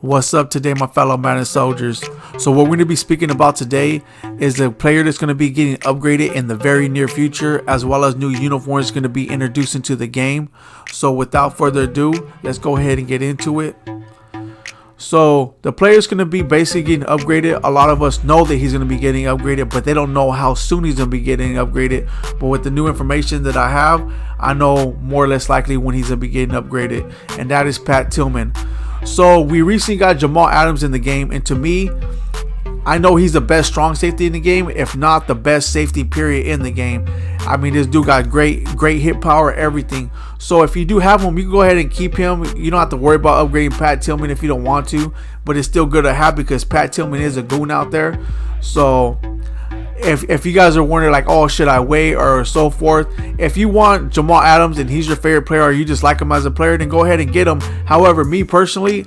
What's up today, my fellow Madden soldiers? So what we're going to be speaking about today is a player that's going to be getting upgraded in the very near future, as well as new uniforms going to be introduced into the game. So without further ado, let's go ahead and get into it. So the player is going to be basically getting upgraded. A lot of us know that he's going to be getting upgraded, but they don't know how soon he's going to be getting upgraded. But with the new information that I have, I know more or less likely when he's going to be getting upgraded, and that is Pat Tillman. So we recently got Jamal Adams in the game, and to me, I know he's the best strong safety in the game, if not the best safety period in the game. I mean, this dude got great hit power, everything. So if you do have him, you can go ahead and keep him. You don't have to worry about upgrading Pat Tillman if you don't want to, but it's still good to have because Pat Tillman is a goon out there. So if you guys are wondering like, oh, should I wait or so forth, if you want Jamal Adams and he's your favorite player, or you just like him as a player, then go ahead and get him. However, me personally,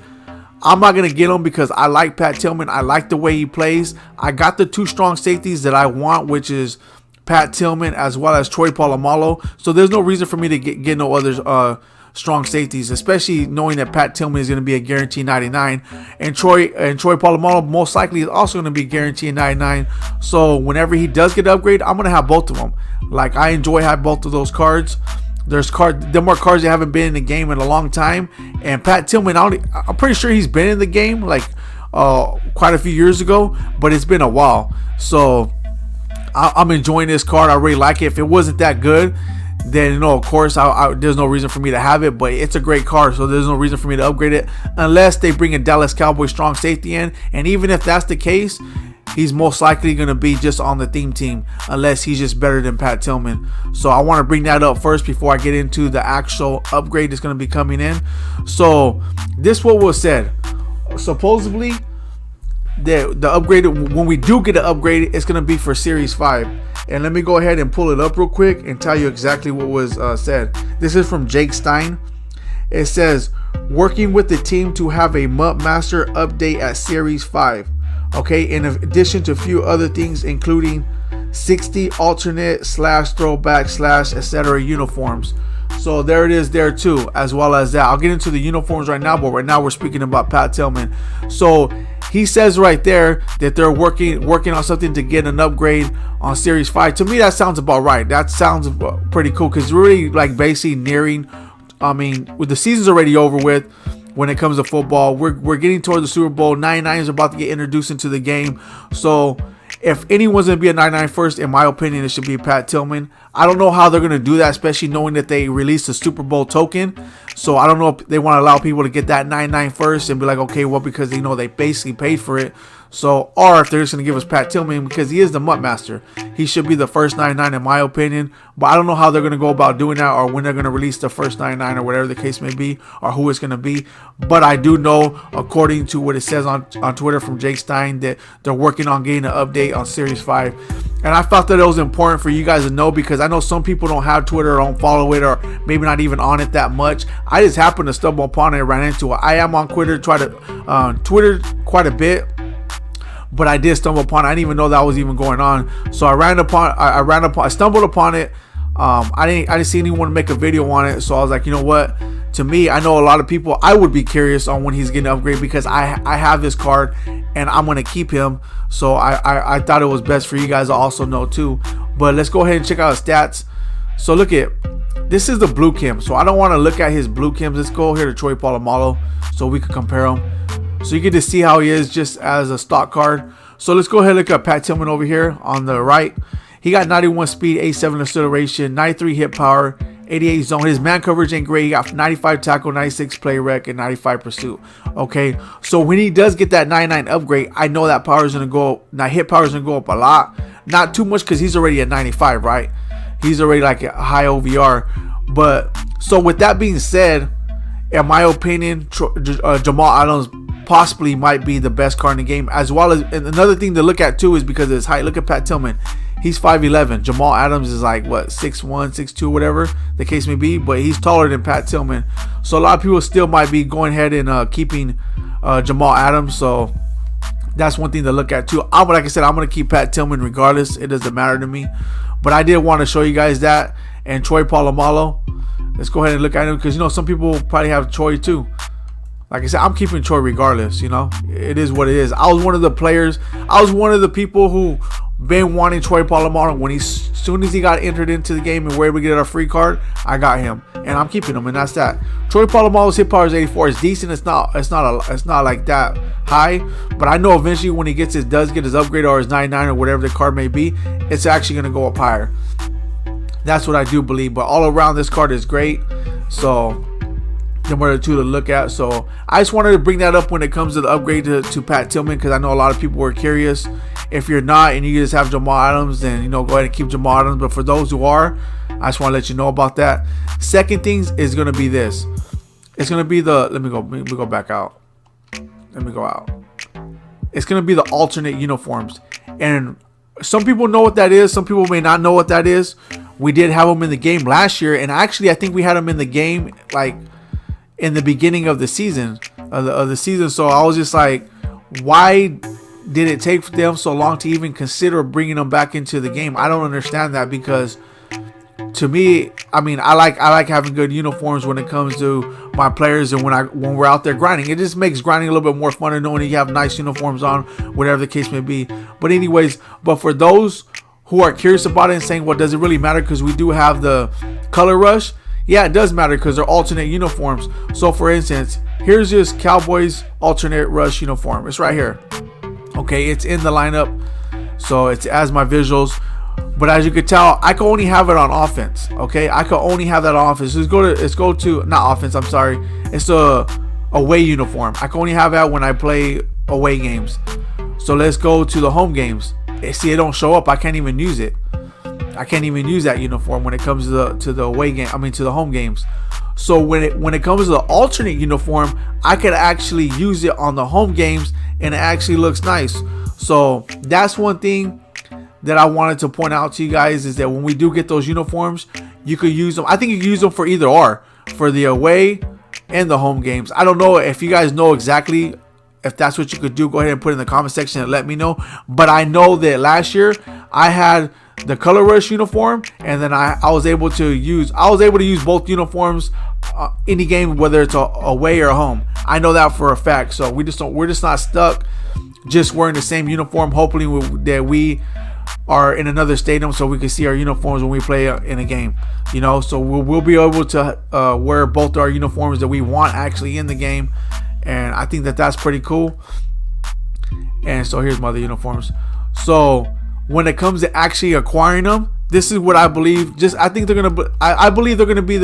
I'm not going to get him because I like Pat Tillman. I like the way he plays. I got the two strong safeties that I want, which is Pat Tillman as well as Troy Polamalu. So there's no reason for me to get no other strong safeties, especially knowing that Pat Tillman is going to be a guaranteed 99, and Troy Polamalu most likely is also going to be guaranteed 99. So whenever he does get upgraded, I'm going to have both of them. Like, I enjoy having both of those cards. There's more cards that haven't been in the game in a long time, and Pat Tillman, I'm pretty sure he's been in the game like quite a few years ago, but it's been a while. So I'm enjoying this card. I really like it. If it wasn't that good, then of course there's no reason for me to have it, but it's a great card, so there's no reason for me to upgrade it unless they bring a Dallas Cowboys strong safety in. And even if that's the case, he's most likely going to be just on the theme team unless he's just better than Pat Tillman. So I want to bring that up first before I get into the actual upgrade that's going to be coming in. So this what was said. Supposedly the upgrade, when we do get an upgrade, it's going to be for Series 5. And let me go ahead and pull it up real quick and tell you exactly what was said. This is from Jake Stein. It says, working with the team to have a MUT Master update at Series 5. Okay, in addition to a few other things, including 60 alternate / throwback / etc. uniforms. So there it is there too, as well as that. I'll get into the uniforms right now, but right now we're speaking about Pat Tillman. So he says right there that they're working on something to get an upgrade on Series 5. To me, that sounds about right. That sounds pretty cool because really like basically nearing, I mean, with the season's already over with. When it comes to football, we're getting toward the Super Bowl. 99 is about to get introduced into the game. So if anyone's going to be a 99 first, in my opinion, it should be Pat Tillman. I don't know how they're going to do that, especially knowing that they released a Super Bowl token. So I don't know if they want to allow people to get that 99 first and be like, okay, well, because they know they basically paid for it. So, or if they're just going to give us Pat Tillman because he is the MUT Master. He should be the first 99 in my opinion. But I don't know how they're going to go about doing that, or when they're going to release the first 99 or whatever the case may be, or who it's going to be. But I do know, according to what it says on Twitter from Jake Stein, that they're working on getting an update on Series 5. And I thought that it was important for you guys to know because I know some people don't have Twitter or don't follow it, or maybe not even on it that much. I just happened to stumble upon it and ran into it. I am on Twitter, Twitter quite a bit, but I did stumble upon it. I didn't even know that was even going on. So I stumbled upon it. I didn't see anyone make a video on it. So I was like, you know what? To me, I know a lot of people, I would be curious on when he's getting upgraded because I have this card and I'm going to keep him. So I thought it was best for you guys to also know too. But let's go ahead and check out his stats. So look at, this is the blue chem. So I don't want to look at his blue chems. Let's go here to Troy Polamalu so we can compare them. So you get to see how he is just as a stock card. So let's go ahead and look at Pat Tillman over here on the right. He got 91 speed, 87 acceleration, 93 hit power, 88 zone. His man coverage ain't great. He got 95 tackle, 96 play rec, and 95 pursuit. Okay, so when he does get that 99 upgrade, I know that power is going to go up. Now hit power is going to go up a lot. Not too much because he's already at 95, right? He's already like a high OVR. But so with that being said, in my opinion, Jamal Adams possibly might be the best card in the game, as well as, and another thing to look at too is because of his height. Look at Pat Tillman. He's 5'11". Jamal Adams is like what, 6'1", 6'2", whatever the case may be, but he's taller than Pat Tillman. So a lot of people still might be going ahead and keeping Jamal Adams. So that's one thing to look at too. Like I said, I'm gonna keep Pat Tillman regardless. It doesn't matter to me. But I did want to show you guys that. And Troy Polamalu, let's go ahead and look at him because you know some people probably have Troy too. Like I said, I'm keeping Troy regardless. You know, it is what it is. I was one of the players. I was one of the people who been wanting Troy Polamalu. When soon as he got entered into the game and we're able to get our free card, I got him, and I'm keeping him, and that's that. Troy Polamalu's hit power is 84. It's decent. It's not like that high, but I know eventually when he does get his upgrade or his 99 or whatever the card may be, it's actually gonna go up higher. That's what I do believe. But all around, this card is great. So them are the two to look at. So I just wanted to bring that up when it comes to the upgrade to Pat Tillman, because I know a lot of people were curious. If you're not and you just have Jamal Adams, then, you know, go ahead and keep Jamal Adams. But for those who are, I just want to let you know about that. Second things is going to be this. It's going to be the, let me go back out. Let me go out. It's going to be the alternate uniforms. And some people know what that is. Some people may not know what that is. We did have them in the game last year. And actually, I think we had them in the game like in the beginning of the season. So I was just like, why did it take them so long to even consider bringing them back into the game? I don't understand that, because to me, I mean, I like having good uniforms when it comes to my players, and when we're out there grinding. It just makes grinding a little bit more fun, and knowing you have nice uniforms on, whatever the case may be. But anyways, but for those who are curious about it and saying, well, does it really matter because we do have the color rush? Yeah, it does matter because they're alternate uniforms. So for instance, here's just Cowboys alternate rush uniform. It's right here. Okay, it's in the lineup, so it's as my visuals. But as you can tell, I can only have it on offense. Okay, I can only have that on offense. Let's go to not offense. I'm sorry. It's a away uniform. I can only have that when I play away games. So let's go to the home games. See, it don't show up. I can't even use it. I can't even use that uniform when it comes to the away game. I mean, to the home games. So when it comes to the alternate uniform, I could actually use it on the home games, and it actually looks nice. So that's one thing that I wanted to point out to you guys, is that when we do get those uniforms, you could use them. I think you can use them for either or, for the away and the home games. I don't know if you guys know exactly if that's what you could do. Go ahead and put it in the comment section and let me know. But I know that last year I had the color rush uniform, and then I was able to use both uniforms any game, whether it's away or home. I know that for a fact. So we're just not stuck just wearing the same uniform. Hopefully that we are in another stadium so we can see our uniforms when we play in a game, you know. So we'll be able to wear both our uniforms that we want actually in the game, and I think that's pretty cool. And so here's my other uniforms. So when it comes to actually acquiring them, this is what I believe. I think I believe they're gonna be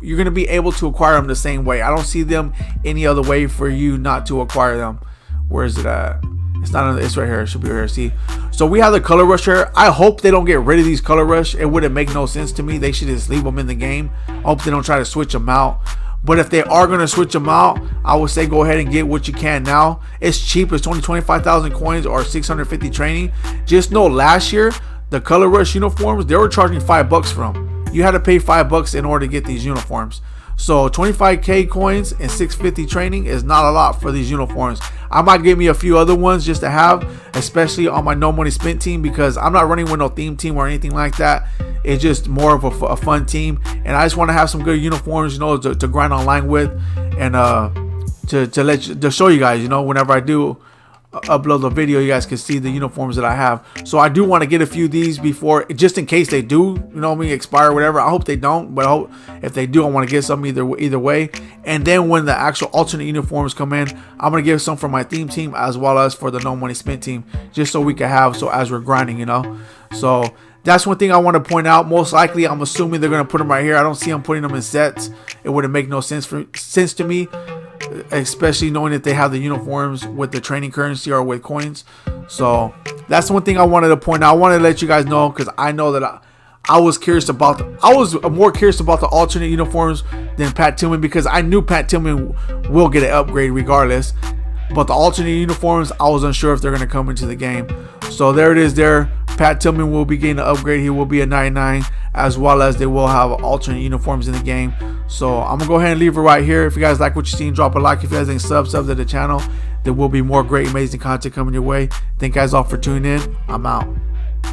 you're gonna be able to acquire them the same way. I don't see them any other way for you not to acquire them. Where is it at? It's right here. It should be right here. See, so we have the color rush here. I hope they don't get rid of these color rush. It wouldn't make no sense to me. They should just leave them in the game. I hope they don't try to switch them out. But if they are going to switch them out, I would say go ahead and get what you can now. It's cheap. It's only 25,000 coins or 650 training. Just know last year, the color rush uniforms, they were charging $5 for them. You had to pay $5 in order to get these uniforms. So 25k coins and 650 training is not a lot for these uniforms. I might give me a few other ones just to have, especially on my no money spent team, because I'm not running with no theme team or anything like that. It's just more of a fun team, and I just want to have some good uniforms, you know, to grind online with, and to show you guys, you know, whenever I do upload the video, you guys can see the uniforms that I have. So I do want to get a few of these before, just in case they do, you know, expire or whatever. I hope they don't, but I hope if they do, I want to get some either way. And then when the actual alternate uniforms come in, I'm gonna give some for my theme team as well as for the no money spent team, just so we can have, so as we're grinding, you know. So that's one thing I want to point out. Most likely, I'm assuming they're gonna put them right here. I don't see them putting them in sets. It wouldn't make no sense to me, especially knowing that they have the uniforms with the training currency or with coins. So that's one thing I wanted to point out. I wanted to let you guys know, because I know that I was curious about I was more curious about the alternate uniforms than Pat Tillman, because I knew Pat Tillman will get an upgrade regardless. But the alternate uniforms, I was unsure if they're going to come into the game. So there it is there. Pat Tillman will be getting an upgrade. He will be a 99, as well as they will have alternate uniforms in the game. So I'm going to go ahead and leave it right here. If you guys like what you're seeing, drop a like. If you guys ain't sub to the channel, there will be more great, amazing content coming your way. Thank you guys all for tuning in. I'm out.